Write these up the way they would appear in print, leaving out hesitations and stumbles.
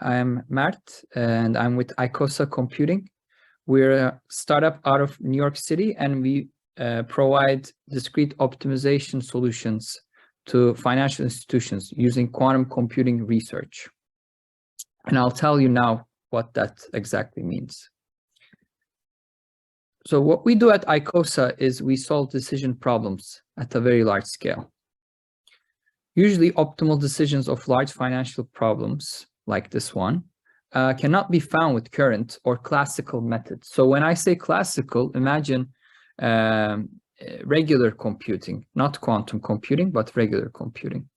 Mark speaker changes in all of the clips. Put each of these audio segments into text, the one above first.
Speaker 1: I'm Mert, and I'm with Icosa Computing. We're a startup out of New York City, and we provide discrete optimization solutions to financial institutions using quantum computing research. And I'll tell you now what that exactly means. So what we do at Icosa is we solve decision problems at a very large scale. Usually optimal decisions of large financial problems like this one cannot be found with current or classical methods. So when I say classical, imagine regular computing, not quantum computing, but regular computing.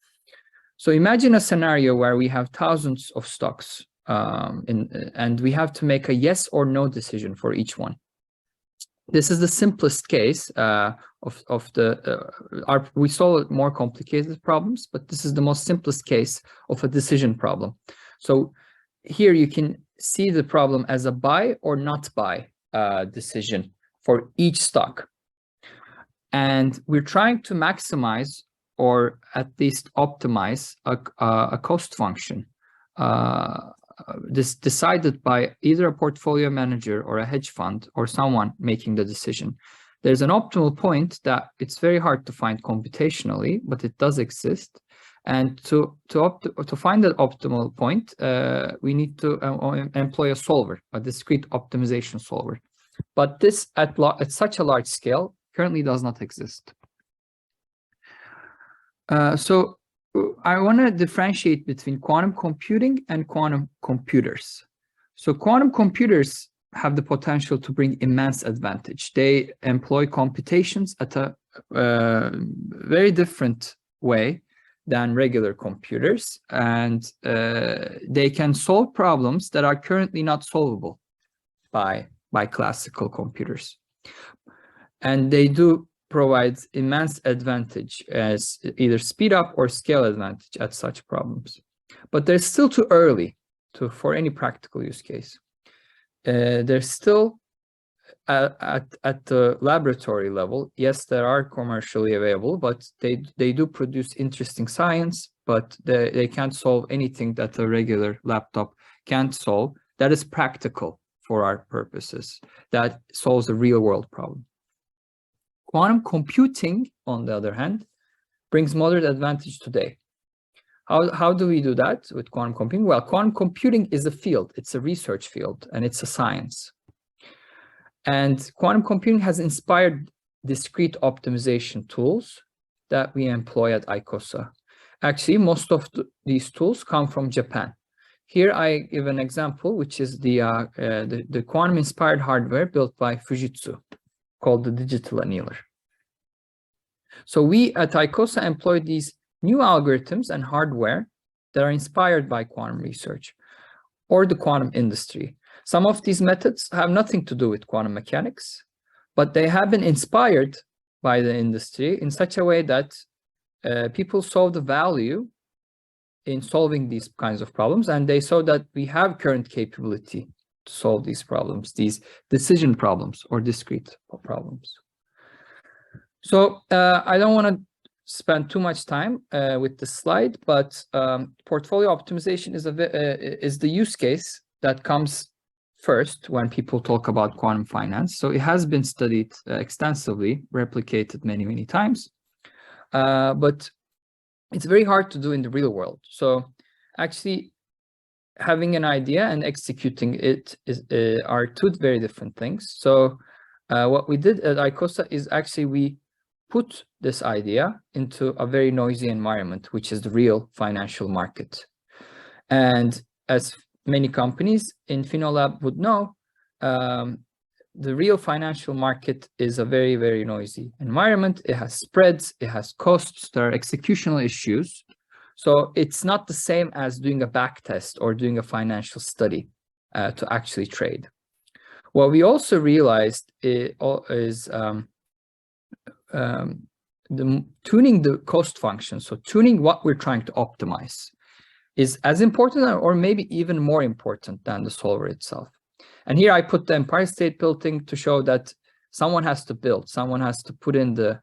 Speaker 1: So imagine a scenario where we have thousands of stocks and we have to make a yes or no decision for each one. This is the simplest case we solve more complicated problems, but this is the most simplest case of a decision problem. So here you can see the problem as a buy or not buy decision for each stock. And we're trying to maximize or at least optimize a cost function decided by either a portfolio manager or a hedge fund or someone making the decision. There's an optimal point that it's very hard to find computationally, but it does exist. And to find that optimal point, we need to employ a solver, a discrete optimization solver. But this at such a large scale currently does not exist. So I want to differentiate between quantum computing and quantum computers. So quantum computers have the potential to bring immense advantage. They employ computations at a very different way than regular computers, and they can solve problems that are currently not solvable by classical computers. And they do provide immense advantage as either speed up or scale advantage at such problems. But they're still too early for any practical use case. They're still at the laboratory level. Yes, they are commercially available, but they do produce interesting science, but they can't solve anything that a regular laptop can't solve that is practical for our purposes, that solves a real world problem. Quantum computing, on the other hand, brings moderate advantage today. How do we do that with quantum computing? Well, quantum computing is a field, it's a research field, and it's a science. And quantum computing has inspired discrete optimization tools that we employ at Icosa. Actually, most of these tools come from Japan. Here I give an example, which is the quantum-inspired hardware built by Fujitsu, called the digital annealer. So we at Icosa employ these new algorithms and hardware that are inspired by quantum research or the quantum industry. Some of these methods have nothing to do with quantum mechanics, but they have been inspired by the industry in such a way that people saw the value in solving these kinds of problems, and they saw that we have current capability to solve these problems, these decision problems or discrete problems. So I don't want to spend too much time with this slide, but portfolio optimization is the use case that comes first when people talk about quantum finance. So it has been studied extensively, replicated many times, but it's very hard to do in the real world. So actually having an idea and executing it are two very different things. So what we did at Icosa is actually we put this idea into a very noisy environment, which is the real financial market. And as many companies in FINOLAB would know, the real financial market is a very noisy environment. It has spreads, it has costs, there are executional issues. So it's not the same as doing a back test or doing a financial study to actually trade. What we also realized is tuning the cost function, so tuning what we're trying to optimize, is as important or maybe even more important than the solver itself. And here I put the Empire State Building to show that someone has to build, someone has to put in the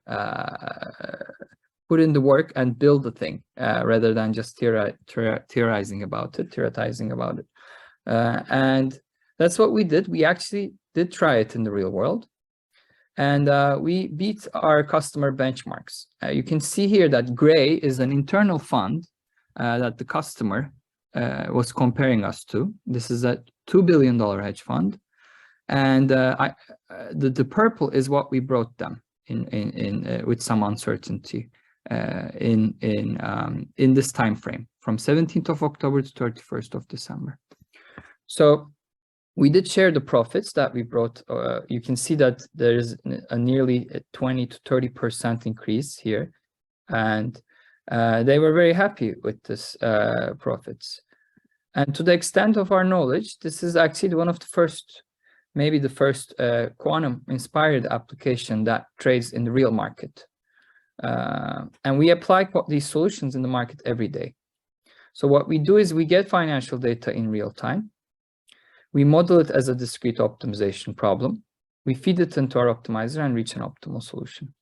Speaker 1: put in the work and build the thing rather than just theorizing about it. And that's what we did. We actually did try it in the real world. And we beat our customer benchmarks. You can see here that gray is an internal fund that the customer was comparing us to. This is a $2 billion hedge fund. And the purple is what we brought them in with some uncertainty in this time frame from 17th of October to 31st of December. So we did share the profits that we brought. You can see that there is a nearly 20 to 30% increase here, and they were very happy with this profits. And to the extent of our knowledge, this is actually one of the first, maybe the first quantum-inspired application that trades in the real market. And we apply these solutions in the market every day. So what we do is we get financial data in real time. We model it as a discrete optimization problem. We feed it into our optimizer and reach an optimal solution.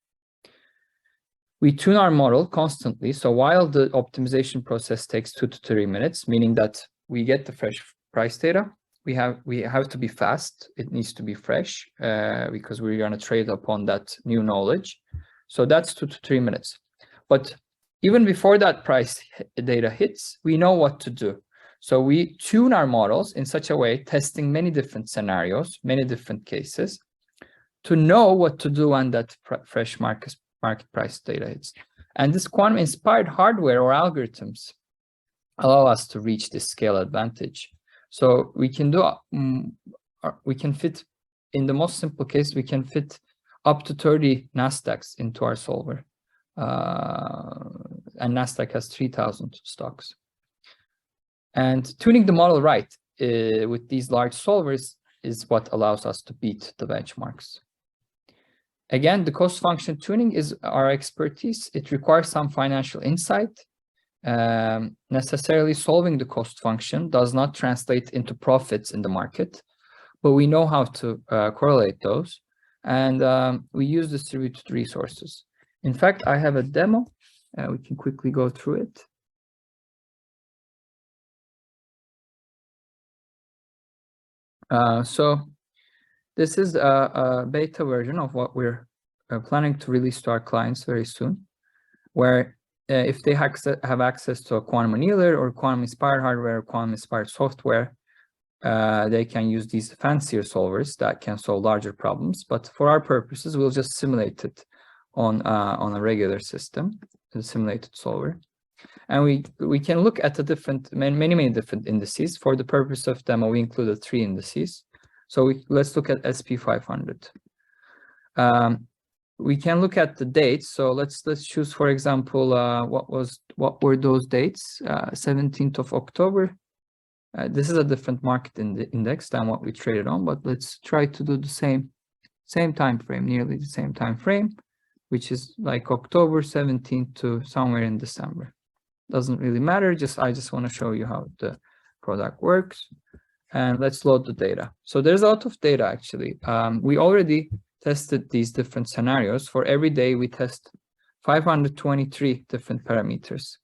Speaker 1: We tune our model constantly. So while the optimization process takes 2 to 3 minutes, meaning that we get the fresh price data, we have to be fast. It needs to be fresh because we're going to trade upon that new knowledge. So that's 2 to 3 minutes. But even before that price data hits, we know what to do. So we tune our models in such a way, testing many different scenarios, many different cases, to know what to do when that fresh market price data hits. And this quantum-inspired hardware or algorithms allow us to reach this scale advantage. So we can do, we can fit, in the most simple case, we can fit up to 30 NASDAQs into our solver. And NASDAQ has 3,000 stocks. And tuning the model right with these large solvers is what allows us to beat the benchmarks. Again, the cost function tuning is our expertise. It requires some financial insight. Necessarily solving the cost function does not translate into profits in the market, but we know how to correlate those. And we use distributed resources. In fact, I have a demo. We can quickly go through it. So this is a beta version of what we're planning to release to our clients very soon, where if they have access to a quantum annealer or quantum-inspired hardware or quantum-inspired software, they can use these fancier solvers that can solve larger problems. But for our purposes, we'll just simulate it on a regular system, a simulated solver. And we can look at the different, many different indices. For the purpose of demo, we included 3 indices. So let's look at SP500. We can look at the dates. So let's choose, for example, what were those dates? 17th of October. This is a different market index than what we traded on, but let's try to do the same time frame, nearly the same time frame, which is like October 17th to somewhere in December. Doesn't really matter. I just want to show you how the product works. And let's load the data. So there's a lot of data actually. We already tested these different scenarios. For every day, we test 523 different parameters.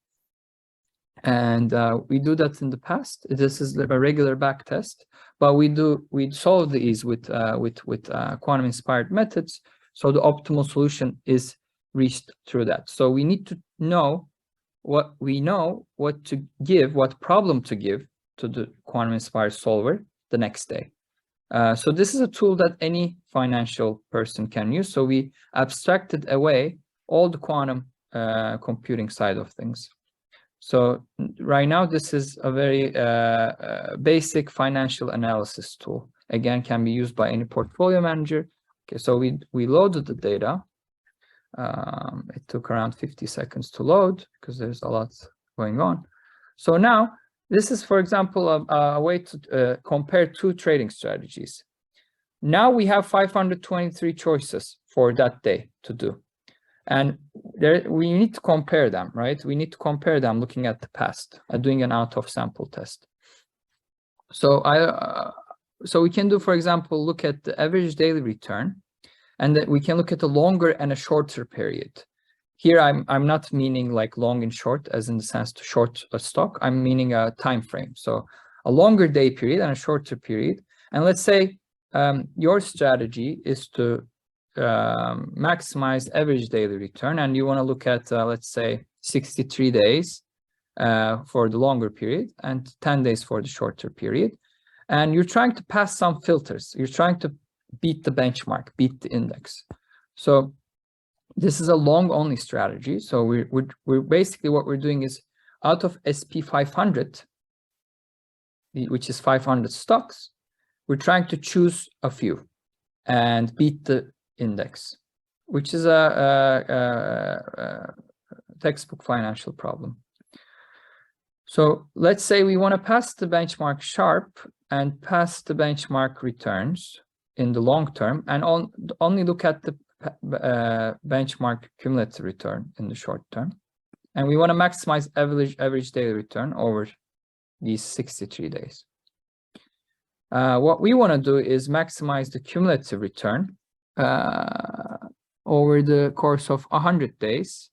Speaker 1: And we do that in the past. This is a regular back test, but we solve these with quantum-inspired methods. So the optimal solution is reached through that. So we need to know what to give, what problem to give to the quantum-inspired solver the next day. So this is a tool that any financial person can use. So we abstracted away all the quantum computing side of things. So right now, this is a very basic financial analysis tool. Again, can be used by any portfolio manager. Okay, so we loaded the data. It took around 50 seconds to load because there's a lot going on. So now, this is, for example, a way to compare 2 trading strategies. Now we have 523 choices for that day to do. And we need to compare them, right? We need to compare them looking at the past, doing an out-of-sample test. So so we can do, for example, look at the average daily return, and then we can look at a longer and a shorter period. here I'm not meaning like long and short as in the sense to short a stock. I'm meaning a time frame. So a longer day period and a shorter period. And let's say your strategy is to maximize average daily return, and you want to look at let's say 63 days for the longer period and 10 days for the shorter period. And you're trying to pass some filters. You're trying to beat the benchmark, beat the index. So this is a long only strategy. So we're basically, what we're doing is out of SP 500, which is 500 stocks, we're trying to choose a few and beat the index, which is a textbook financial problem. So let's say we want to pass the benchmark sharp and pass the benchmark returns in the long term, and only look at the benchmark cumulative return in the short term. And we want to maximize average daily return over these 63 days. What we want to do is maximize the cumulative return over the course of 100 days,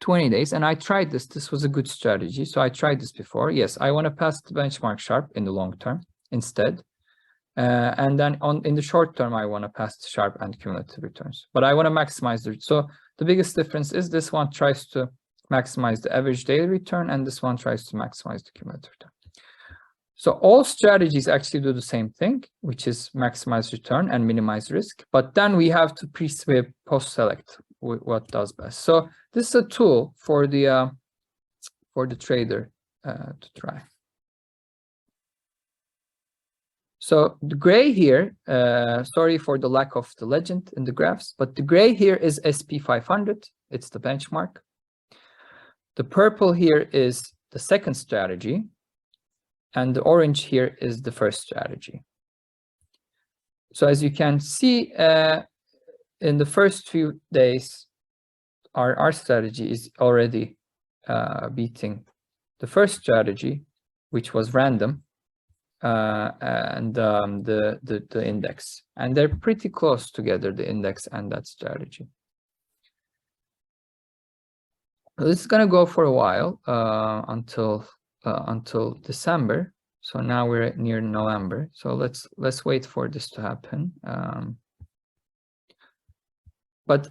Speaker 1: 20 days. And I tried this. This was a good strategy. So I tried this before. Yes, I want to pass the benchmark sharp in the long term instead. And then in the short term, I want to pass the sharp and cumulative returns. But I want to maximize the... So the biggest difference is this one tries to maximize the average daily return, and this one tries to maximize the cumulative return. So all strategies actually do the same thing, which is maximize return and minimize risk. But then we have to post-select what does best. So this is a tool for the trader to try. So the gray here, sorry for the lack of the legend in the graphs, but the gray here is SP 500. It's the benchmark. The purple here is the second strategy, and the orange here is the first strategy. So as you can see, in the first few days, our strategy is already beating the first strategy, which was random, and the index. And they're pretty close together, the index and that strategy. This is going to go for a while, until December. So now we're near November. So let's wait for this to happen. But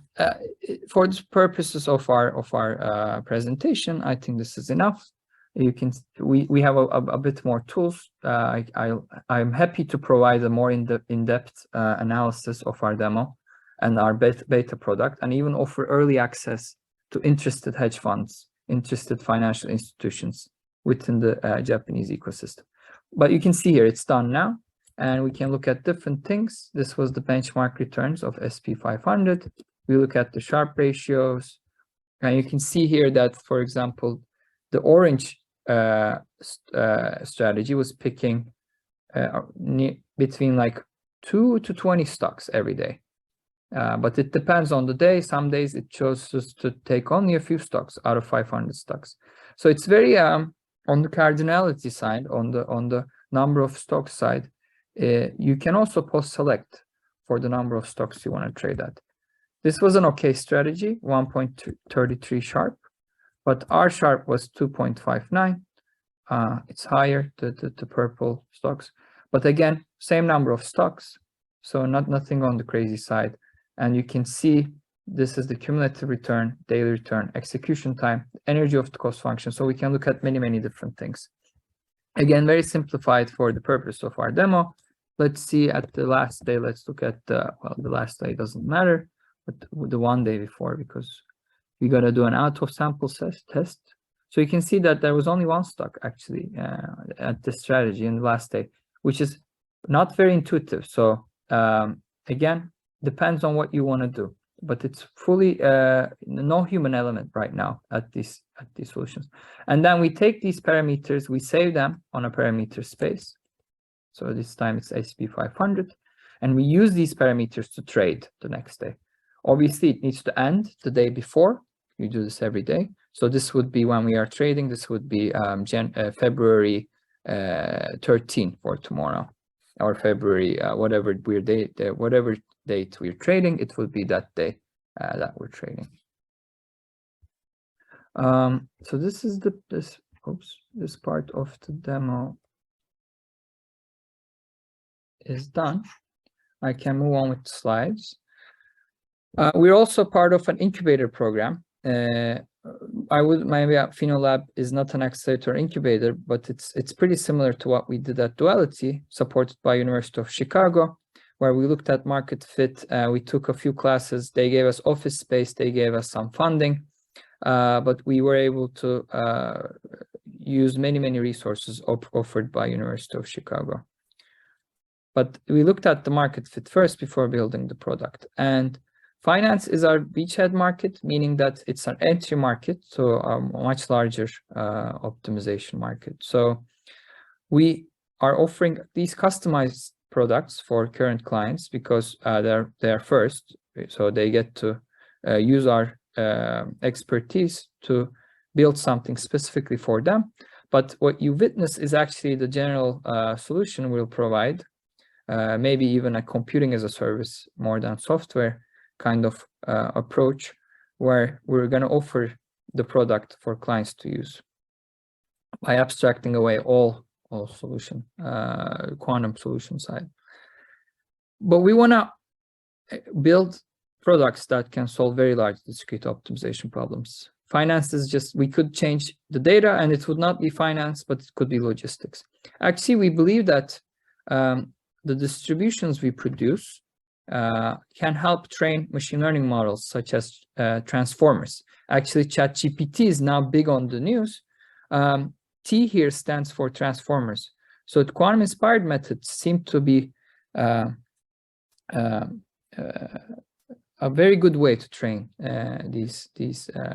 Speaker 1: for the purposes of our presentation, I think this is enough. You can we have a bit more tools. I'm happy to provide a more in-depth analysis of our demo and our beta product, and even offer early access to interested hedge funds, interested financial institutions within the Japanese ecosystem. But you can see here it's done now, and we can look at different things. This was the benchmark returns of SP 500. We look at the Sharpe ratios, and you can see here that, for example, the orange strategy was picking between like 2 to 20 stocks every day. But it depends on the day. Some days it chooses to take only a few stocks out of 500 stocks. So it's very on the cardinality side, on the number of stocks side, you can also post-select for the number of stocks you want to trade at. This was an okay strategy, 1.33 Sharpe, but our Sharpe was 2.59. It's higher, the purple stocks. But again, same number of stocks, so nothing on the crazy side. And you can see this is the cumulative return, daily return, execution time, energy of the cost function. So we can look at many different things. Again, very simplified for the purpose of our demo. Let's see at the last day. Let's look at the last day doesn't matter, but the one day before, because we got to do an out of sample test. So you can see that there was only one stock actually at this strategy in the last day, which is not very intuitive. So again, depends on what you want to do, but it's fully no human element right now at these solutions. And then we take these parameters, we save them on a parameter space. So this time it's SP 500, and we use these parameters to trade the next day. Obviously, it needs to end the day before. You do this every day. So this would be when we are trading. This would be February 13 for tomorrow, or February whatever date we're trading. It will be that day that we're trading. So this is this part of the demo is done. I can move on with the slides. We're also part of an incubator program. Maybe FINOLAB is not an accelerator incubator, but it's pretty similar to what we did at Duality, supported by University of Chicago, where we looked at market fit. We took a few classes. They gave us office space. They gave us some funding, but we were able to use many resources offered by University of Chicago. But we looked at the market fit first before building the product. And finance is our beachhead market, meaning that it's an entry market, so a much larger optimization market. So we are offering these customized products for current clients because they're first, so they get to use our expertise to build something specifically for them. But what you witness is actually the general solution we'll provide, maybe even a computing as a service more than software kind of approach, where we're going to offer the product for clients to use by abstracting away all solution, quantum solution side. But we want to build products that can solve very large discrete optimization problems. Finance is just, we could change the data and it would not be finance, but it could be logistics. Actually, we believe that the distributions we produce can help train machine learning models such as transformers. Actually, ChatGPT is now big on the news. T here stands for transformers. So the quantum-inspired methods seem to be a very good way to train these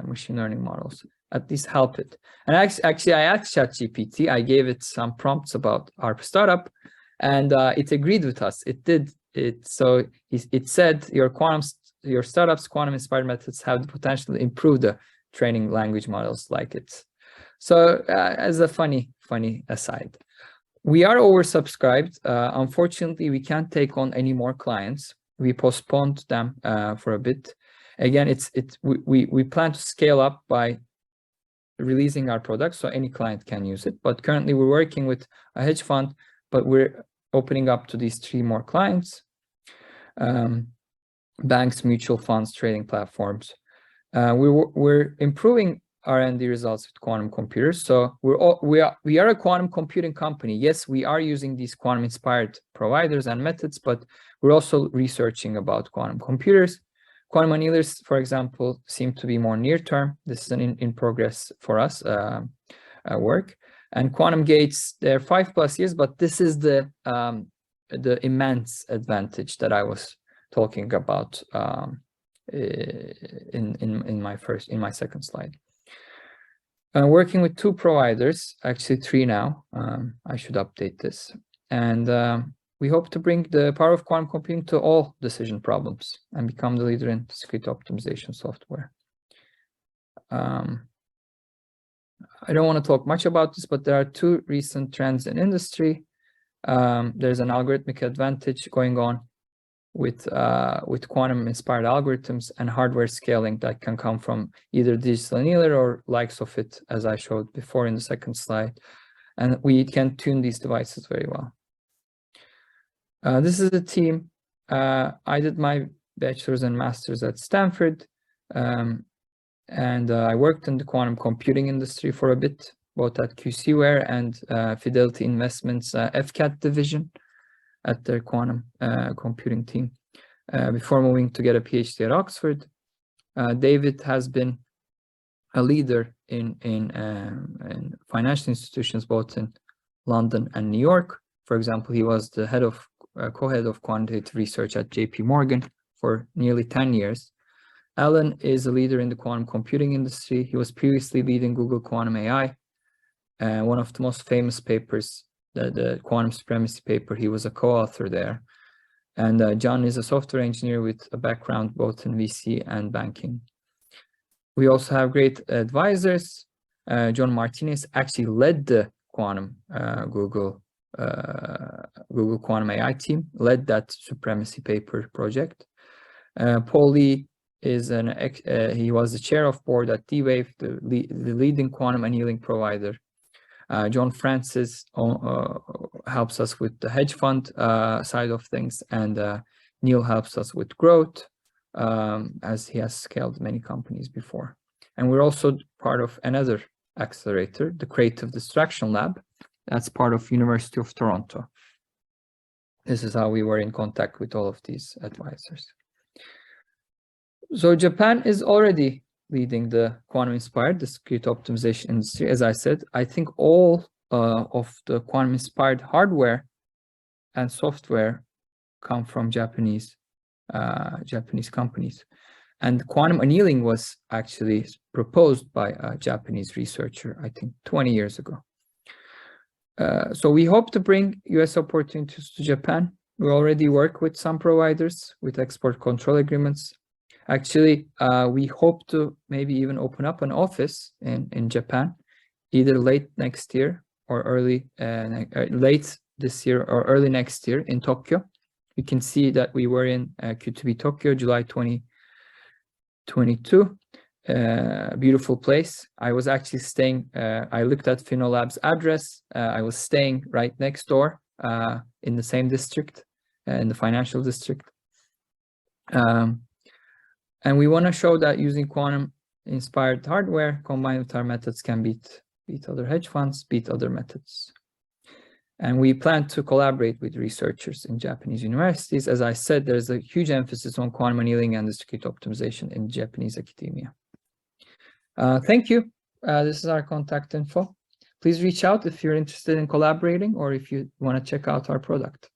Speaker 1: machine learning models, at least help it. And actually, I asked ChatGPT, I gave it some prompts about our startup, and it agreed with us. It did. So it said your startup's quantum-inspired methods have the potential to improve the training language models like it. So as a funny aside, we are oversubscribed. Unfortunately, we can't take on any more clients. We postponed them for a bit. Again, we plan to scale up by releasing our product so any client can use it. But currently, we're working with a hedge fund, but we're opening up to these 3 more clients: banks, mutual funds, trading platforms. We're improving R&D results with quantum computers. So we are a quantum computing company. Yes, we are using these quantum-inspired providers and methods, but we're also researching about quantum computers. Quantum annealers, for example, seem to be more near-term. This is an in progress for us work. And quantum gates, they're 5+ years, but this is the immense advantage that I was talking about in my second slide. Working with 2 providers, actually 3 now. I should update this. And we hope to bring the power of quantum computing to all decision problems and become the leader in discrete optimization software. I don't want to talk much about this, but there are 2 recent trends in industry. There's an algorithmic advantage going on with quantum-inspired algorithms and hardware scaling that can come from either digital annealer or likes of it, as I showed before in the second slide. And we can tune these devices very well. This is the team. I did my bachelor's and master's at Stanford. And I worked in the quantum computing industry for a bit, both at QC Ware and Fidelity Investments FCAT division at their quantum computing team before moving to get a PhD at Oxford. David has been a leader in financial institutions, both in London and New York. For example, he was the co-head of quantitative research at JP Morgan for nearly 10 years. Alan is a leader in the quantum computing industry. He was previously leading Google Quantum AI. One of the most famous papers, the quantum supremacy paper, he was a co-author there. And John is a software engineer with a background both in VC and banking. We also have great advisors. John Martinez actually led the quantum Google Quantum AI team, led that supremacy paper project. Paul Lee he was the chair of board at D-Wave, the leading quantum annealing provider. John Francis helps us with the hedge fund side of things, and Neil helps us with growth, as he has scaled many companies before. And we're also part of another accelerator, the Creative Distraction Lab. That's part of University of Toronto. This is how we were in contact with all of these advisors. So Japan is already leading the quantum-inspired discrete optimization industry. As I said, I think all of the quantum-inspired hardware and software come from Japanese companies. And quantum annealing was actually proposed by a Japanese researcher, I think 20 years ago. So we hope to bring US opportunities to Japan. We already work with some providers with export control agreements. Actually, we hope to maybe even open up an office in Japan, either late next year or late this year or early next year in Tokyo. You can see that we were in Q2B Tokyo, July 2022. Beautiful place. I was actually staying, I looked at FINOLAB's address. I was staying right next door in the same district, in the financial district. And we want to show that using quantum-inspired hardware combined with our methods can beat other hedge funds, beat other methods. And we plan to collaborate with researchers in Japanese universities. As I said, there's a huge emphasis on quantum annealing and discrete optimization in Japanese academia. Thank you. This is our contact info. Please reach out if you're interested in collaborating or if you want to check out our product.